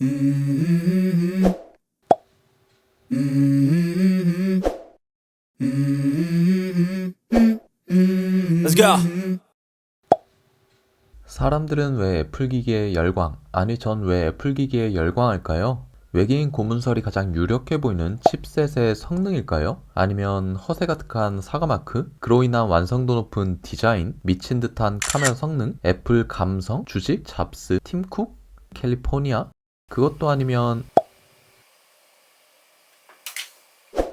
Let's go. 사람들은 왜 애플 기기에 열광, 아니 전 왜 애플 기기에 열광할까요? 외계인 고문설이 가장 유력해 보이는 칩셋의 성능일까요? 아니면 허세 가득한 사과마크? 그로 인한 완성도 높은 디자인? 미친 듯한 카메라 성능? 애플 감성? 주식? 잡스? 팀쿡? 캘리포니아? 그것도 아니면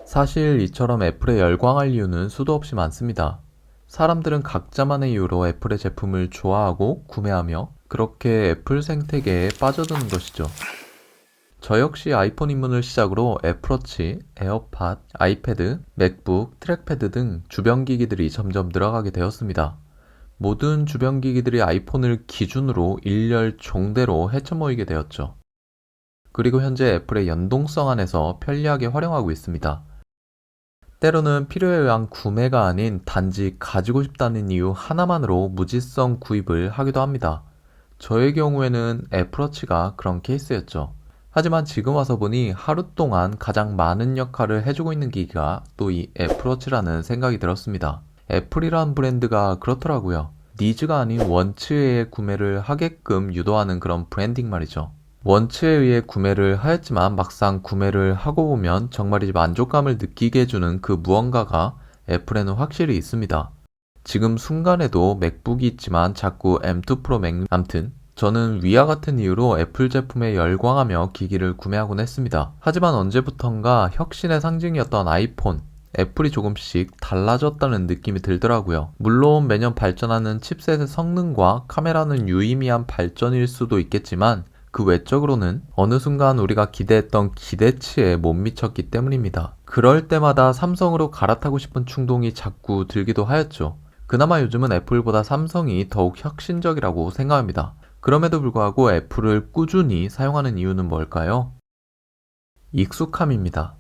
사실 이처럼 애플에 열광할 이유는 수도 없이 많습니다. 사람들은 각자만의 이유로 애플의 제품을 좋아하고 구매하며 그렇게 애플 생태계에 빠져드는 것이죠. 저 역시 아이폰 입문을 시작으로 애플워치, 에어팟, 아이패드, 맥북, 트랙패드 등 주변 기기들이 점점 늘어가게 되었습니다. 모든 주변 기기들이 아이폰을 기준으로 일렬 종대로 헤쳐모이게 되었죠. 그리고 현재 애플의 연동성 안에서 편리하게 활용하고 있습니다. 때로는 필요에 의한 구매가 아닌 단지 가지고 싶다는 이유 하나만으로 무지성 구입을 하기도 합니다. 저의 경우에는 애플워치가 그런 케이스였죠. 하지만 지금 와서 보니 하루 동안 가장 많은 역할을 해주고 있는 기기가 또 이 애플워치라는 생각이 들었습니다. 애플이란 브랜드가 그렇더라고요. 니즈가 아닌 원치에 의해 구매를 하게끔 유도하는 그런 브랜딩 말이죠. 원치에 의해 구매를 하였지만 막상 구매를 하고 보면 정말이지 만족감을 느끼게 해주는 그 무언가가 애플에는 확실히 있습니다. 지금 순간에도 맥북이 있지만 자꾸 M2 프로 암튼 저는 위와 같은 이유로 애플 제품에 열광하며 기기를 구매하곤 했습니다. 하지만 언제부턴가 혁신의 상징이었던 아이폰, 애플이 조금씩 달라졌다는 느낌이 들더라고요. 물론 매년 발전하는 칩셋의 성능과 카메라는 유의미한 발전일 수도 있겠지만 그 외적으로는 어느 순간 우리가 기대했던 기대치에 못 미쳤기 때문입니다. 그럴 때마다 삼성으로 갈아타고 싶은 충동이 자꾸 들기도 하였죠. 그나마 요즘은 애플보다 삼성이 더욱 혁신적이라고 생각합니다. 그럼에도 불구하고 애플을 꾸준히 사용하는 이유는 뭘까요? 익숙함입니다.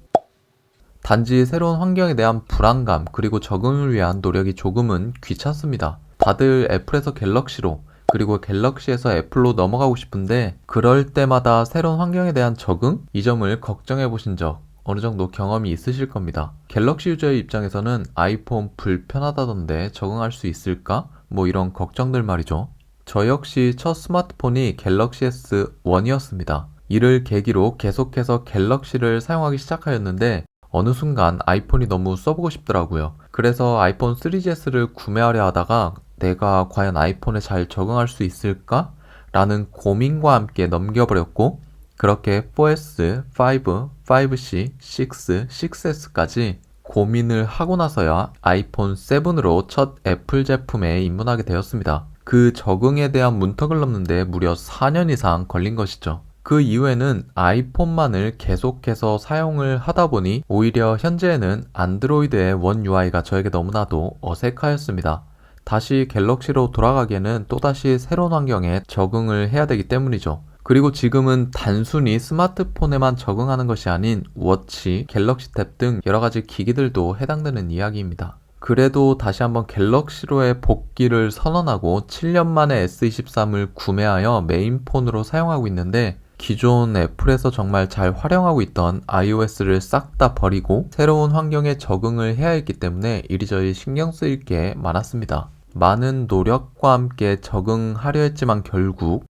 단지 새로운 환경에 대한 불안감 그리고 적응을 위한 노력이 조금은 귀찮습니다. 다들 애플에서 갤럭시로 그리고 갤럭시에서 애플로 넘어가고 싶은데 그럴 때마다 새로운 환경에 대한 적응? 이 점을 걱정해 보신 적 어느 정도 경험이 있으실 겁니다. 갤럭시 유저의 입장에서는 아이폰 불편하다던데 적응할 수 있을까? 뭐 이런 걱정들 말이죠. 저 역시 첫 스마트폰이 갤럭시 S1이었습니다. 이를 계기로 계속해서 갤럭시를 사용하기 시작하였는데 어느 순간 아이폰이 너무 써보고 싶더라고요. 그래서 아이폰 3GS를 구매하려 하다가 내가 과연 아이폰에 잘 적응할 수 있을까? 라는 고민과 함께 넘겨버렸고 그렇게 4S, 5, 5C, 6, 6S까지 고민을 하고 나서야 아이폰 7으로 첫 애플 제품에 입문하게 되었습니다. 그 적응에 대한 문턱을 넘는데 무려 4년 이상 걸린 것이죠. 그 이후에는 아이폰만을 계속해서 사용을 하다 보니 오히려 현재에는 안드로이드의 원 UI가 저에게 너무나도 어색하였습니다. 다시 갤럭시로 돌아가기에는 또다시 새로운 환경에 적응을 해야 되기 때문이죠. 그리고 지금은 단순히 스마트폰에만 적응하는 것이 아닌 워치, 갤럭시 탭 등 여러가지 기기들도 해당되는 이야기입니다. 그래도 다시 한번 갤럭시로의 복귀를 선언하고 7년 만에 S23을 구매하여 메인폰으로 사용하고 있는데 기존 애플에서 정말 잘 활용하고 있던 iOS를 싹 다 버리고 새로운 환경에 적응을 해야 했기 때문에 이리저리 신경 쓰일 게 많았습니다. 많은 노력과 함께 적응하려 했지만 결국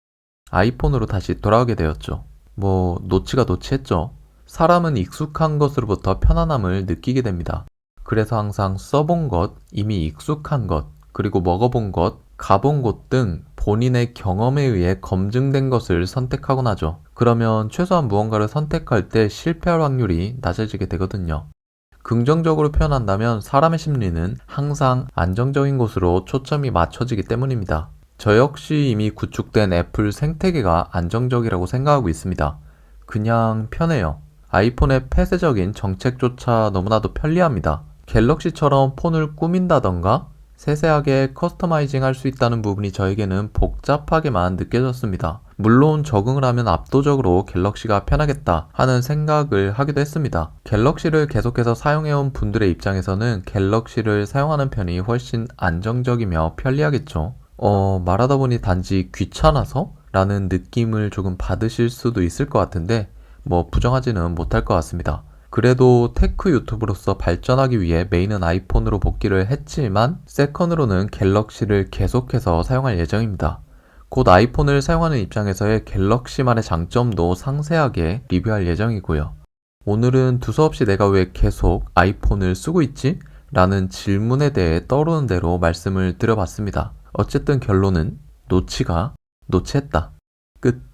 아이폰으로 다시 돌아오게 되었죠. 놓치가 놓치했죠. 사람은 익숙한 것으로부터 편안함을 느끼게 됩니다. 그래서 항상 써본 것, 이미 익숙한 것, 그리고 먹어본 것, 가본 곳 등 본인의 경험에 의해 검증된 것을 선택하곤 하죠. 그러면 최소한 무언가를 선택할 때 실패할 확률이 낮아지게 되거든요. 긍정적으로 표현한다면 사람의 심리는 항상 안정적인 곳으로 초점이 맞춰지기 때문입니다. 저 역시 이미 구축된 애플 생태계가 안정적이라고 생각하고 있습니다. 그냥 편해요. 아이폰의 폐쇄적인 정책조차 너무나도 편리합니다. 갤럭시처럼 폰을 꾸민다던가 세세하게 커스터마이징 할 수 있다는 부분이 저에게는 복잡하게만 느껴졌습니다. 물론 적응을 하면 압도적으로 갤럭시가 편하겠다 하는 생각을 하기도 했습니다. 갤럭시를 계속해서 사용해온 분들의 입장에서는 갤럭시를 사용하는 편이 훨씬 안정적이며 편리하겠죠. 말하다 보니 단지 귀찮아서? 라는 느낌을 조금 받으실 수도 있을 것 같은데 뭐 부정하지는 못할 것 같습니다. 그래도 테크 유튜브로서 발전하기 위해 메인은 아이폰으로 복귀를 했지만 세컨으로는 갤럭시를 계속해서 사용할 예정입니다. 곧 아이폰을 사용하는 입장에서의 갤럭시만의 장점도 상세하게 리뷰할 예정이고요. 오늘은 두서없이 내가 왜 계속 아이폰을 쓰고 있지? 라는 질문에 대해 떠오르는 대로 말씀을 드려봤습니다. 어쨌든 결론은 노치가 노치했다. 끝.